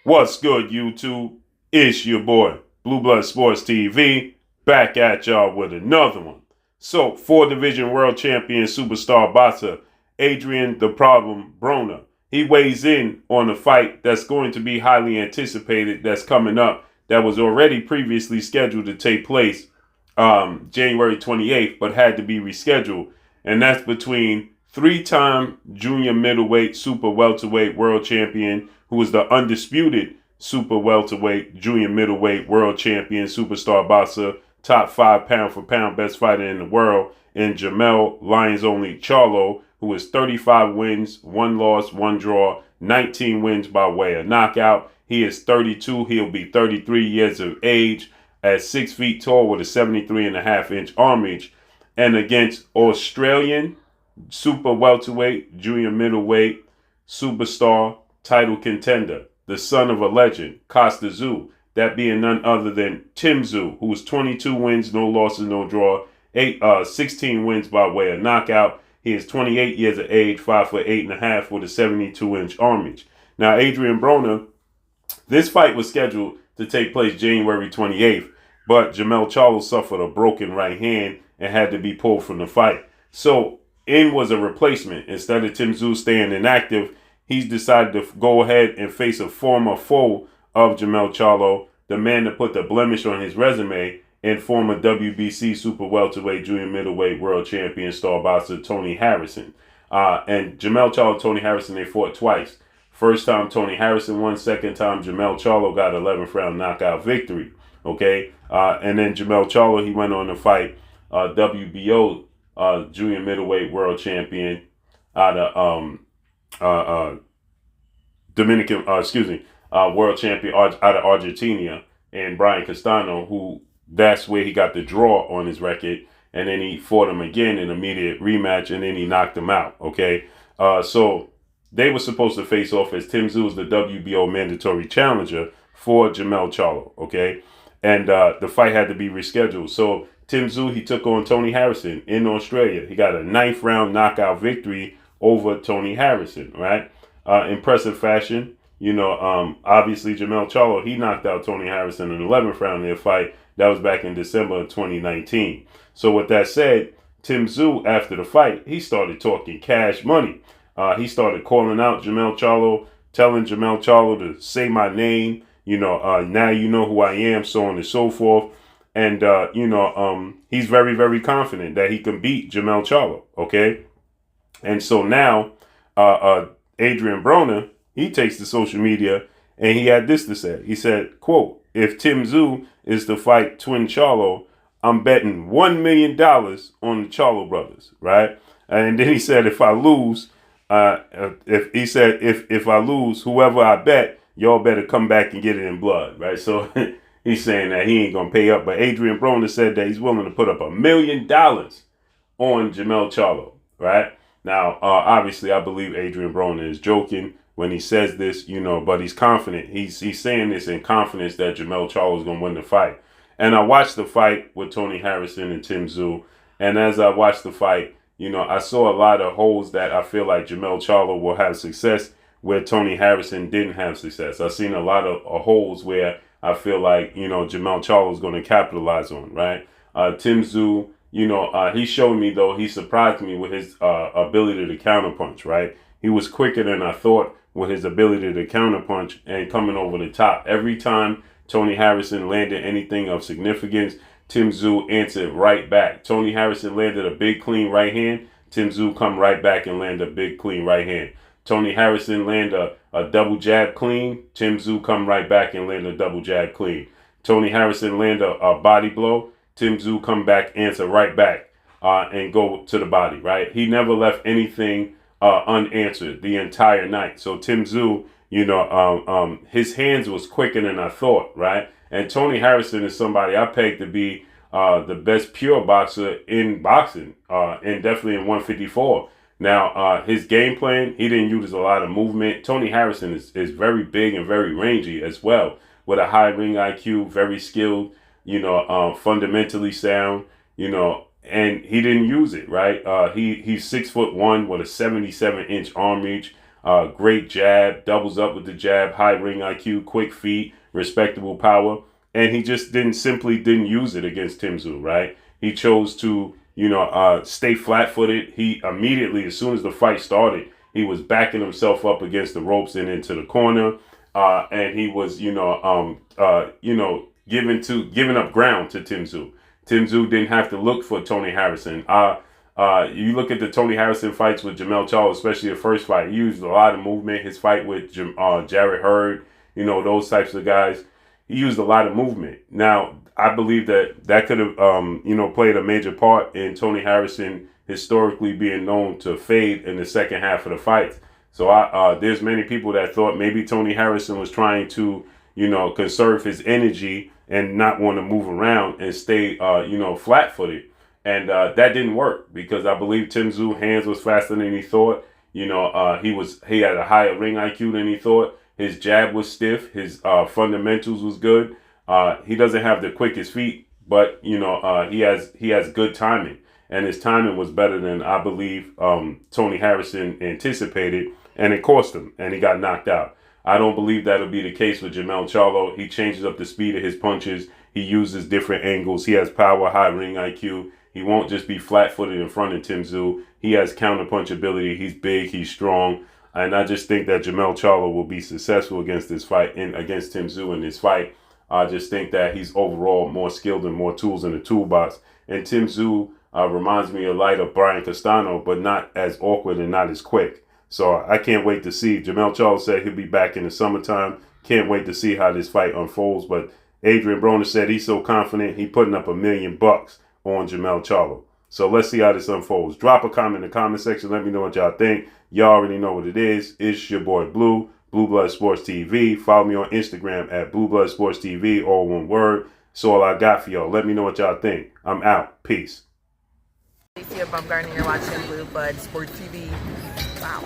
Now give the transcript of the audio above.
What's good, YouTube? It's your boy, Blue Blood Sports TV, back at y'all with another one. So, 4 division world champion superstar boxer ADRIEN the Problem Broner. He weighs in on a fight that's going to be highly anticipated that's coming up that was already previously scheduled to take place January 28th, but had to be rescheduled. And that's between three-time junior middleweight super welterweight world champion who was the undisputed super welterweight junior middleweight world champion superstar boxer, top 5 pound for pound best fighter in the world, and Jermell Lions Only Charlo, who is 35 wins, 1 loss, 1 draw, 19 wins by way of knockout. He is 32. He'll be 33 years of age, at 6 feet tall with a 73.5-inch arm reach, and against Australian super welterweight, junior middleweight, superstar, title contender, the son of a legend, Tzsyu, that being none other than Tzsyu, who was 22 wins, no losses, no draw, 16 wins by way of knockout. He is 28 years of age, 5'8.5" with a 72-inch arm reach. Now, ADRIEN Broner, this fight was scheduled to take place January 28th, but Jermell Charlo suffered a broken right hand and had to be pulled from the fight. So, in was a replacement. Instead of Tzsyu staying inactive, he's decided to go ahead and face a former foe of Jermell Charlo, the man that put the blemish on his resume, and former WBC super welterweight junior middleweight world champion star boxer Tony Harrison. And Jermell Charlo, Tony Harrison, they fought twice. First time Tony Harrison won, second time Jermell Charlo got an 11th round knockout victory. Okay, and then Jermell Charlo, he went on to fight WBO junior middleweight world champion out of Dominican, world champion out of Argentina, and Brian Castano, who that's where he got the draw on his record, and then he fought him again in immediate rematch, and then he knocked him out. Okay, so they were supposed to face off as Tzsyu was the WBO mandatory challenger for Jermell Charlo. Okay, and the fight had to be rescheduled. So Tzsyu, he took on Tony Harrison in Australia. He got a 9th round knockout victory over Tony Harrison, right? Impressive fashion. Obviously Jermell Charlo, he knocked out Tony Harrison in the 11th round of their fight. That was back in December of 2019. So with that said, Tzsyu, after the fight, he started talking cash money. He started calling out Jermell Charlo, telling Jermell Charlo to say my name. Now you know who I am, so on and so forth. And, he's very, very confident that he can beat Jermell Charlo, okay? And so now, ADRIEN Broner, he takes to social media, and he had this to say. He said, quote, "If Tzsyu is to fight Twin Charlo, I'm betting $1 million on the Charlo brothers," right? And then he said, if I lose, if I lose, whoever I bet, y'all better come back and get it in blood, right? So he's saying that he ain't gonna pay up, but ADRIEN Broner said that he's willing to put up $1 million on Jermell Charlo, right? Now, obviously, I believe ADRIEN Broner is joking when he says this, but he's confident. He's saying this in confidence that Jermell Charlo is gonna win the fight. And I watched the fight with Tony Harrison and Tzsyu, and as I watched the fight, I saw a lot of holes that I feel like Jermell Charlo will have success where Tony Harrison didn't have success. I've seen a lot of holes where I feel like, Jermell Charlo is going to capitalize on, right? Tzsyu, he showed me, though, he surprised me with his ability to counterpunch, right? He was quicker than I thought with his ability to counterpunch and coming over the top. Every time Tony Harrison landed anything of significance, Tzsyu answered right back. Tony Harrison landed a big clean right hand. Tzsyu come right back and land a big clean right hand. Tony Harrison land a double jab clean. Tzsyu come right back and land a double jab clean. Tony Harrison land a body blow. Tzsyu come back, answer right back, and go to the body, right? He never left anything unanswered the entire night. So Tzsyu, his hands was quicker than I thought, right? And Tony Harrison is somebody I pegged to be the best pure boxer in boxing, and definitely in 154. Now, his game plan, he didn't use a lot of movement. Tony Harrison is very big and very rangy as well, with a high ring IQ, very skilled, fundamentally sound, and he didn't use it, right? He's 6'1" with a 77-inch arm reach. Great jab, doubles up with the jab, high ring IQ, quick feet, respectable power. And he just didn't use it against Tzsyu, right? He chose to, stay flat-footed. He immediately, as soon as the fight started, he was backing himself up against the ropes and into the corner. And he was, giving up ground to Tzsyu. Tzsyu didn't have to look for Tony Harrison. You look at the Tony Harrison fights with Jermell Charlo, especially the first fight, he used a lot of movement. His fight with Jarrett Hurd, those types of guys, he used a lot of movement. Now, I believe that could have, played a major part in Tony Harrison historically being known to fade in the second half of the fights. So there's many people that thought maybe Tony Harrison was trying to, conserve his energy and not want to move around and stay, flat-footed. And that didn't work because I believe Tzsyu hands was faster than he thought. He had a higher ring IQ than he thought. His jab was stiff. His fundamentals was good. He doesn't have the quickest feet, but he has good timing, and his timing was better than I believe Tony Harrison anticipated, and it cost him, and he got knocked out. I don't believe that'll be the case with Jermell Charlo. He changes up the speed of his punches. He uses different angles. He has power, high ring IQ. He won't just be flat-footed in front of Tzsyu. He has counter-punch ability. He's big. He's strong. And I just think that Jermell Charlo will be successful against this fight and against Tzsyu in this fight. I just think that he's overall more skilled and more tools in the toolbox. And Tzsyu reminds me a light of Brian Castano, but not as awkward and not as quick. So I can't wait to see. Jermell Charlo said he'll be back in the summertime. Can't wait to see how this fight unfolds. But Adrien Broner said he's so confident he putting up $1 million on Jermell Charlo. So let's see how this unfolds. Drop a comment in the comment section. Let me know what y'all think. Y'all already know what it is. It's your boy Blue, Blue Blood Sports TV. Follow me on Instagram at Blue Blood Sports TV, all one word. That's all I got for y'all. Let me know what y'all think. I'm out. Peace. You're watching Blue Blood Sports TV. Wow.